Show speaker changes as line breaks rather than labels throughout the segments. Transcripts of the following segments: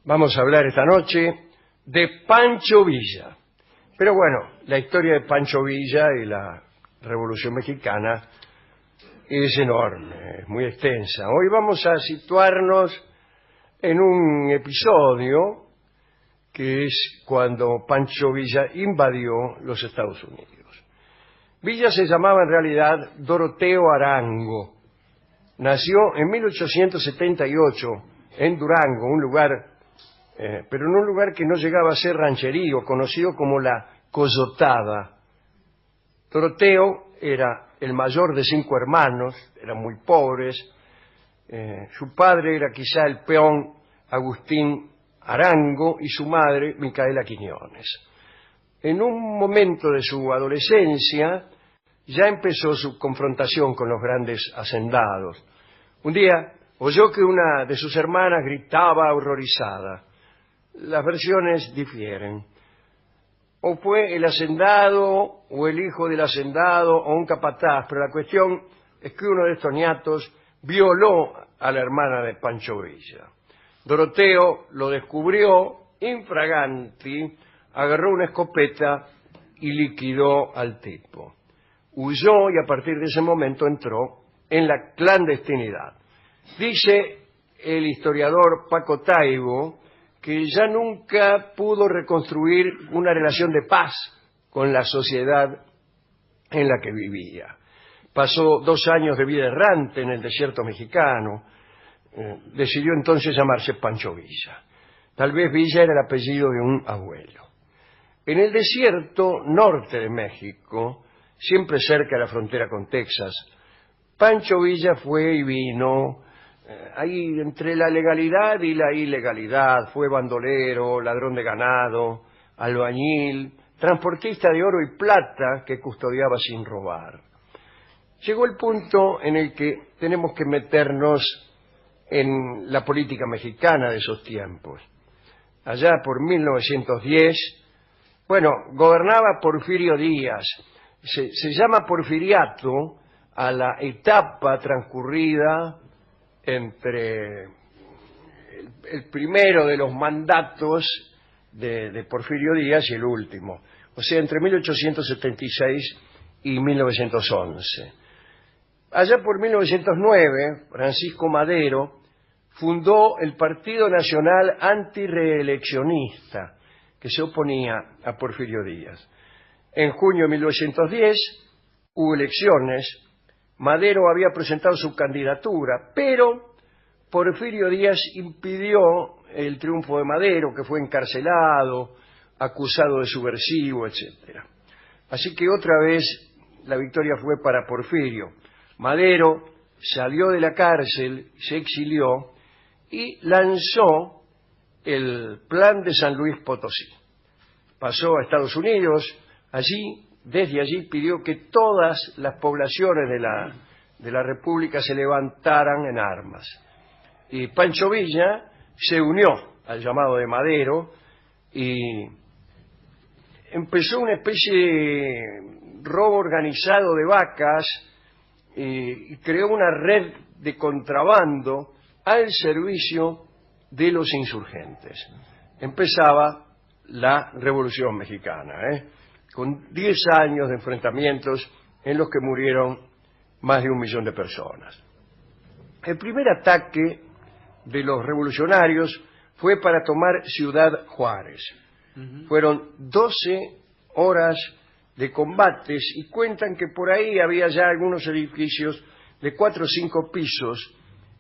Vamos a hablar esta noche de Pancho Villa. Pero bueno, la historia de Pancho Villa y la Revolución Mexicana es enorme, es muy extensa. Hoy vamos a situarnos en un episodio que es cuando Pancho Villa invadió los Estados Unidos. Villa se llamaba en realidad Doroteo Arango. Nació en 1878 en Durango, un lugar, pero en un lugar que no llegaba a ser rancherío, conocido como la Coyotada. Doroteo era el mayor de 5 hermanos, eran muy pobres. Su padre era quizá el peón Agustín Arango y su madre Micaela Quiñones. En un momento de su adolescencia ya empezó su confrontación con los grandes hacendados. Un día oyó que una de sus hermanas gritaba horrorizada. Las versiones difieren. O fue el hacendado, o el hijo del hacendado, o un capataz, pero la cuestión es que uno de estos niatos violó a la hermana de Pancho Villa. Doroteo lo descubrió infraganti, agarró una escopeta y liquidó al tipo. Huyó y a partir de ese momento entró en la clandestinidad. Dice el historiador Paco Taibo que ya nunca pudo reconstruir una relación de paz con la sociedad en la que vivía. Pasó 2 años de vida errante en el desierto mexicano. Decidió entonces llamarse Pancho Villa. Tal vez Villa era el apellido de un abuelo. En el desierto norte de México, siempre cerca de la frontera con Texas, Pancho Villa fue y vino, ahí entre la legalidad y la ilegalidad. Fue bandolero, ladrón de ganado, albañil, transportista de oro y plata que custodiaba sin robar. Llegó el punto en el que tenemos que meternos en la política mexicana de esos tiempos. Allá por 1910, gobernaba Porfirio Díaz. Se llama porfiriato a la etapa transcurrida entre el primero de los mandatos de Porfirio Díaz y el último, o sea, entre 1876 y 1911. Allá por 1909, Francisco Madero fundó el Partido Nacional Antireeleccionista, que se oponía a Porfirio Díaz. En junio de 1910 hubo elecciones. Madero había presentado su candidatura, pero Porfirio Díaz impidió el triunfo de Madero, que fue encarcelado, acusado de subversivo, etc. Así que otra vez la victoria fue para Porfirio. Madero salió de la cárcel, se exilió y lanzó el Plan de San Luis Potosí. Pasó a Estados Unidos. Desde allí pidió que todas las poblaciones de la República se levantaran en armas. Y Pancho Villa se unió al llamado de Madero y empezó una especie de robo organizado de vacas y creó una red de contrabando al servicio de los insurgentes. Empezaba la Revolución Mexicana, con 10 años de enfrentamientos en los que murieron más de 1 millón de personas. El primer ataque de los revolucionarios fue para tomar Ciudad Juárez. Fueron 12 horas de combates y cuentan que por ahí había ya algunos edificios de 4 o 5 pisos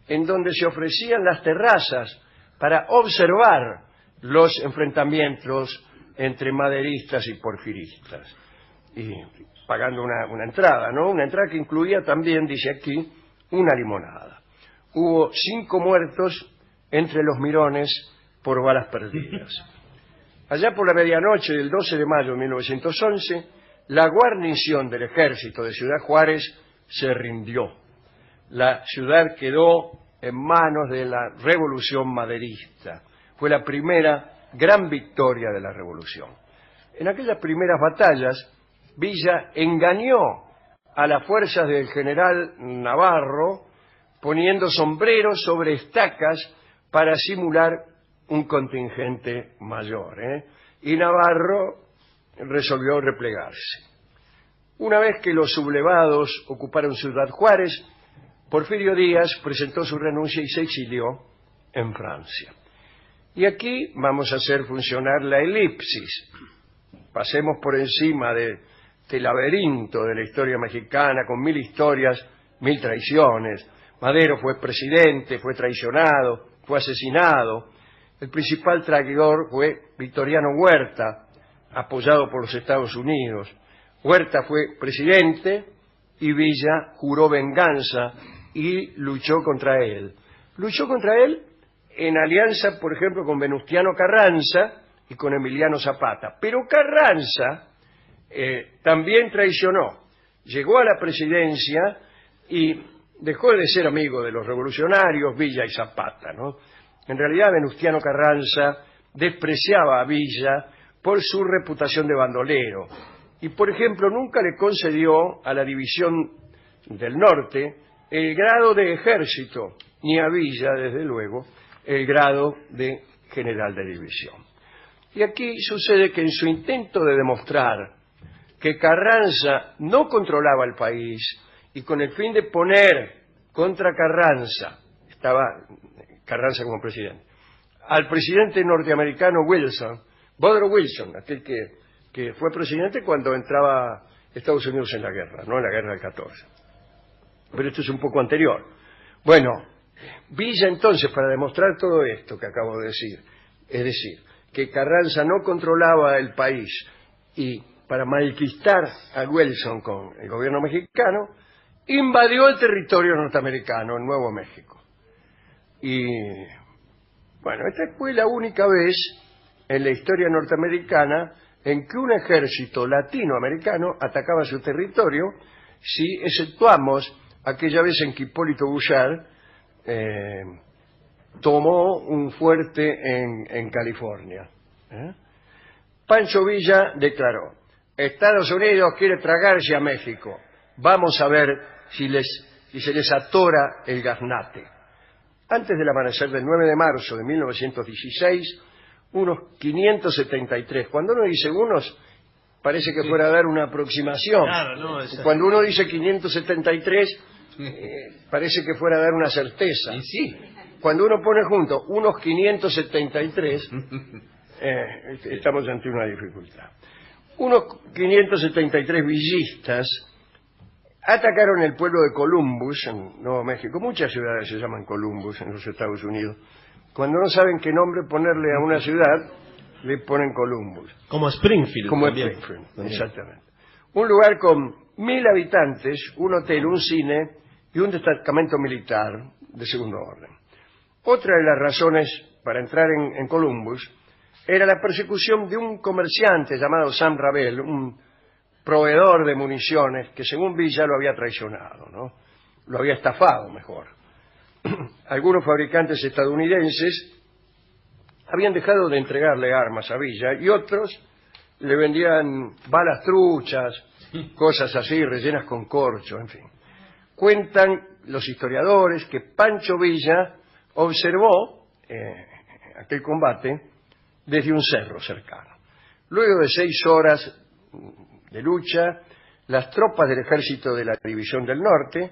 en donde se ofrecían las terrazas para observar los enfrentamientos entre maderistas y porfiristas, y pagando una entrada, ¿no? Una entrada que incluía también, dice aquí, una limonada. Hubo 5 muertos entre los mirones por balas perdidas. Allá por la medianoche del 12 de mayo de 1911, la guarnición del ejército de Ciudad Juárez se rindió. La ciudad quedó en manos de la revolución maderista. Fue la primera gran victoria de la revolución. En aquellas primeras batallas, Villa engañó a las fuerzas del general Navarro poniendo sombreros sobre estacas para simular un contingente mayor, y Navarro resolvió replegarse. Una vez que los sublevados ocuparon Ciudad Juárez, Porfirio Díaz presentó su renuncia y se exilió en Francia. Y aquí vamos a hacer funcionar la elipsis. Pasemos por encima de este laberinto de la historia mexicana, con 1000 historias, 1000 traiciones. Madero fue presidente, fue traicionado, fue asesinado. El principal traidor fue Victoriano Huerta, apoyado por los Estados Unidos. Huerta fue presidente y Villa juró venganza y luchó contra él. Luchó contra él en alianza, por ejemplo, con Venustiano Carranza y con Emiliano Zapata. Pero Carranza también traicionó. Llegó a la presidencia y dejó de ser amigo de los revolucionarios, Villa y Zapata, ¿no? En realidad, Venustiano Carranza despreciaba a Villa por su reputación de bandolero. Y, por ejemplo, nunca le concedió a la División del Norte el grado de ejército, ni a Villa, desde luego, el grado de general de división. Y aquí sucede que en su intento de demostrar que Carranza no controlaba el país y con el fin de poner contra Carranza, estaba Carranza como presidente, al presidente norteamericano Wilson, Woodrow Wilson, aquel que fue presidente cuando entraba Estados Unidos en la guerra, no en la guerra del 14. Pero esto es un poco anterior. Bueno, Villa entonces, para demostrar todo esto que acabo de decir, es decir, que Carranza no controlaba el país y para malquistar a Wilson con el gobierno mexicano, invadió el territorio norteamericano, en Nuevo México. Y, bueno, esta fue la única vez en la historia norteamericana en que un ejército latinoamericano atacaba su territorio, si exceptuamos aquella vez en que Hipólito Bouchard tomó un fuerte en California. Pancho Villa declaró: Estados Unidos quiere tragarse a México. Vamos a ver si se les atora el gaznate. Antes del amanecer del 9 de marzo de 1916, unos 573. Cuando uno dice unos, parece que fuera a dar una aproximación.
Claro, no,
cuando uno dice 573, parece que fuera a dar una certeza.
Y sí.
Cuando uno pone junto unos 573, estamos ante una dificultad. Unos 573 villistas atacaron el pueblo de Columbus, en Nuevo México. Muchas ciudades se llaman Columbus en los Estados Unidos. Cuando no saben qué nombre ponerle a una ciudad, le ponen Columbus.
Como Springfield.
Como
también.
Springfield, exactamente. Un lugar con 1000 habitantes, un hotel, un cine y un destacamento militar de segundo orden. Otra de las razones para entrar en Columbus era la persecución de un comerciante llamado Sam Ravel, un proveedor de municiones que según Villa lo había traicionado, ¿no? Lo había estafado, mejor. Algunos fabricantes estadounidenses habían dejado de entregarle armas a Villa y otros le vendían balas truchas, cosas así, rellenas con corcho, en fin. Cuentan los historiadores que Pancho Villa observó aquel combate desde un cerro cercano. Luego de 6 horas de lucha, las tropas del ejército de la División del Norte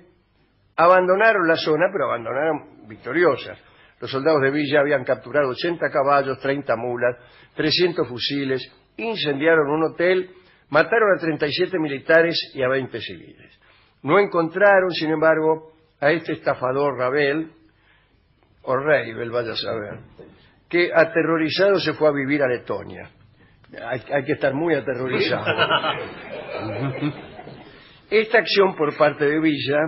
abandonaron la zona, pero abandonaron victoriosas. Los soldados de Villa habían capturado 80 caballos, 30 mulas, 300 fusiles, incendiaron un hotel, mataron a 37 militares y a 20 civiles. No encontraron, sin embargo, a este estafador Ravel, o Ravel, vaya a saber, que aterrorizado se fue a vivir a Letonia. Hay que estar muy aterrorizado. Esta acción por parte de Villa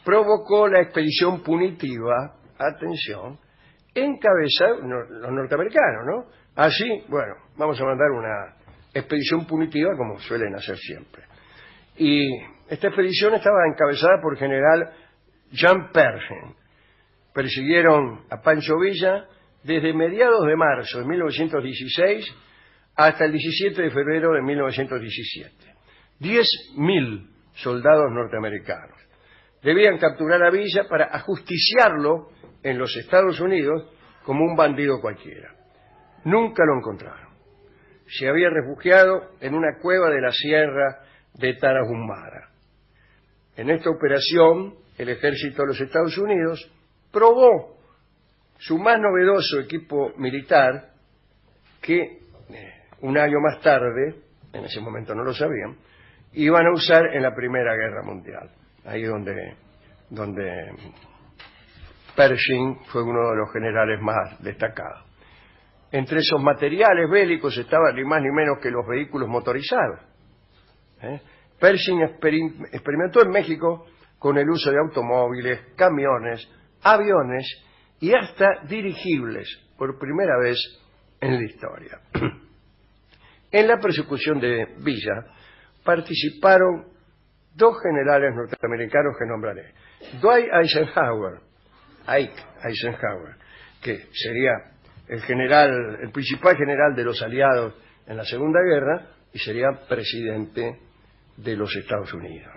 provocó la expedición punitiva, atención, encabezada los norteamericanos, ¿no? Así, bueno, vamos a mandar una expedición punitiva como suelen hacer siempre. Y esta expedición estaba encabezada por general Jean Pershing. Persiguieron a Pancho Villa desde mediados de marzo de 1916 hasta el 17 de febrero de 1917. 10.000 soldados norteamericanos debían capturar a Villa para ajusticiarlo en los Estados Unidos como un bandido cualquiera. Nunca lo encontraron. Se había refugiado en una cueva de la sierra de Tarahumara. En esta operación, el ejército de los Estados Unidos probó su más novedoso equipo militar que un año más tarde, en ese momento no lo sabían, iban a usar en la Primera Guerra Mundial. Ahí donde Pershing fue uno de los generales más destacados. Entre esos materiales bélicos estaban ni más ni menos que los vehículos motorizados. Pershing experimentó en México con el uso de automóviles, camiones, aviones y hasta dirigibles por primera vez en la historia. En la persecución de Villa participaron dos generales norteamericanos que nombraré. Dwight Eisenhower, Ike Eisenhower, que sería el principal general de los aliados en la Segunda Guerra y sería presidente de los Estados Unidos.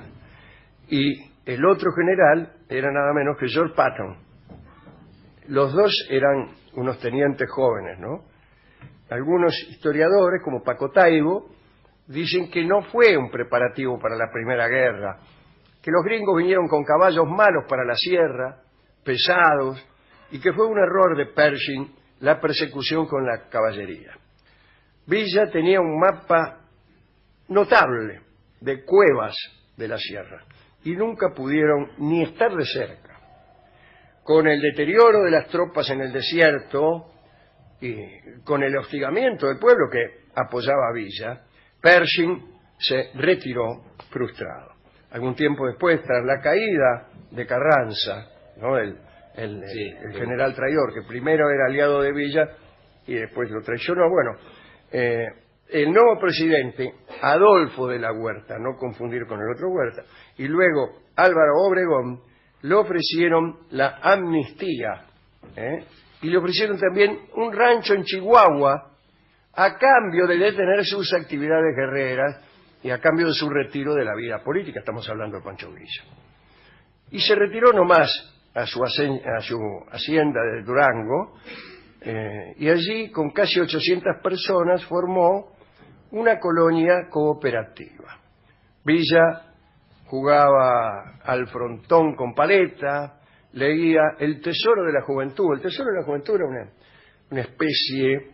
Y el otro general era nada menos que George Patton. Los dos eran unos tenientes jóvenes, ¿no? Algunos historiadores, como Paco Taibo, dicen que no fue un preparativo para la Primera Guerra, que los gringos vinieron con caballos malos para la sierra, pesados, y que fue un error de Pershing la persecución con la caballería. Villa tenía un mapa notable de cuevas de la sierra y nunca pudieron ni estar de cerca. Con el deterioro de las tropas en el desierto y con el hostigamiento del pueblo que apoyaba a Villa, Pershing se retiró frustrado. Algún tiempo después, tras la caída de Carranza, ¿no? el general traidor, que primero era aliado de Villa y después lo traicionó. Bueno, el nuevo presidente, Adolfo de la Huerta, no confundir con el otro Huerta, y luego Álvaro Obregón, le ofrecieron la amnistía, y le ofrecieron también un rancho en Chihuahua a cambio de detener sus actividades guerreras y a cambio de su retiro de la vida política. Estamos hablando de Pancho Villa. Y se retiró nomás a su hacienda de Durango, y allí, con casi 800 personas, formó una colonia cooperativa. Villa jugaba al frontón con paleta, leía El Tesoro de la Juventud. El Tesoro de la Juventud era una especie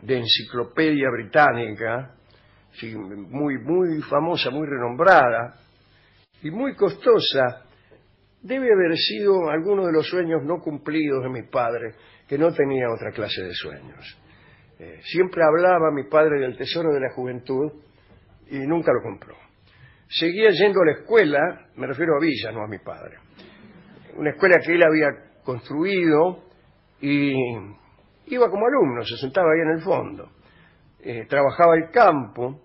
de enciclopedia británica, sí, muy famosa, muy renombrada y muy costosa. Debe haber sido alguno de los sueños no cumplidos de mi padre, que no tenía otra clase de sueños. Siempre hablaba mi padre del Tesoro de la Juventud y nunca lo compró. Seguía yendo a la escuela, me refiero a Villa, no a mi padre, una escuela que él había construido, y iba como alumno, se sentaba ahí en el fondo. Trabajaba el campo,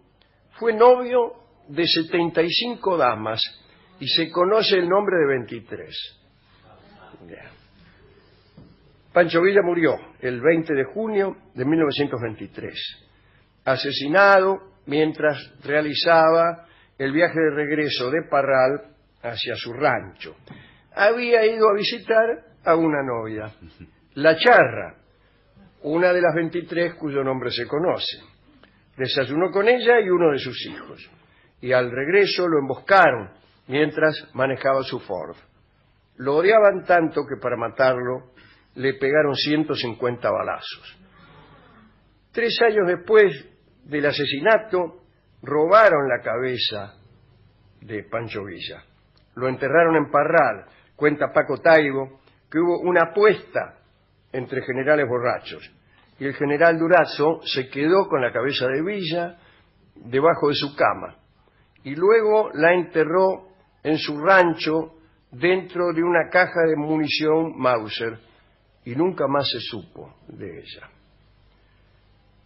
fue novio de 75 damas y se conoce el nombre de 23. Pancho Villa murió el 20 de junio de 1923, asesinado mientras realizaba el viaje de regreso de Parral hacia su rancho. Había ido a visitar a una novia, La Charra, una de las 23 cuyo nombre se conoce. Desayunó con ella y uno de sus hijos, y al regreso lo emboscaron mientras manejaba su Ford. Lo odiaban tanto que para matarlo le pegaron 150 balazos. 3 años después del asesinato, robaron la cabeza de Pancho Villa. Lo enterraron en Parral. Cuenta Paco Taibo que hubo una apuesta entre generales borrachos y el general Durazo se quedó con la cabeza de Villa debajo de su cama y luego la enterró en su rancho dentro de una caja de munición Mauser y nunca más se supo de ella.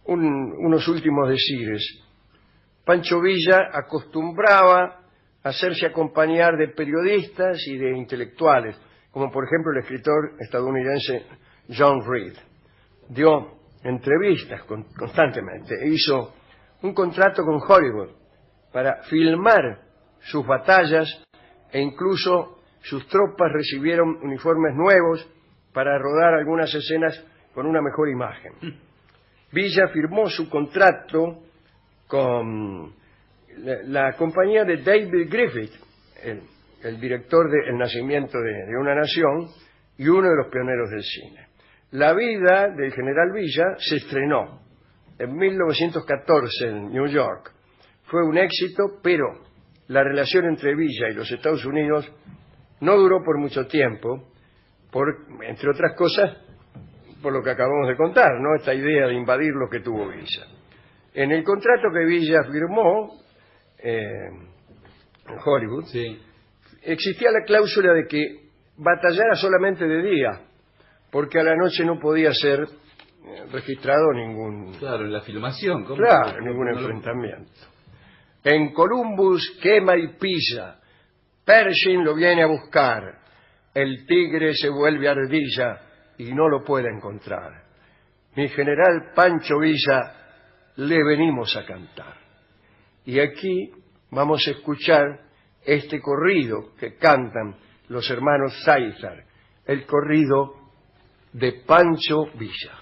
Unos últimos decires. Pancho Villa acostumbraba a hacerse acompañar de periodistas y de intelectuales, como por ejemplo el escritor estadounidense John Reed. Dio entrevistas constantemente e hizo un contrato con Hollywood para filmar sus batallas, e incluso sus tropas recibieron uniformes nuevos para rodar algunas escenas con una mejor imagen. Villa firmó su contrato con la compañía de David Griffith, el director de El nacimiento de una nación y uno de los pioneros del cine. La vida del general Villa se estrenó en 1914 en New York. Fue un éxito, pero la relación entre Villa y los Estados Unidos no duró por mucho tiempo, entre otras cosas, por lo que acabamos de contar, ¿no? Esta idea de invadir lo que tuvo Villa. En el contrato que Villa firmó en Hollywood,
Sí.
existía la cláusula de que batallara solamente de día, porque a la noche no podía ser registrado ningún...
Claro, en la filmación. ¿Cómo?
Claro, ningún
No lo-
enfrentamiento. En Columbus quema y pisa, Pershing lo viene a buscar, el tigre se vuelve ardilla y no lo puede encontrar. Mi general Pancho Villa, le venimos a cantar. Y aquí vamos a escuchar este corrido que cantan los hermanos Záizar, el corrido de Pancho Villa.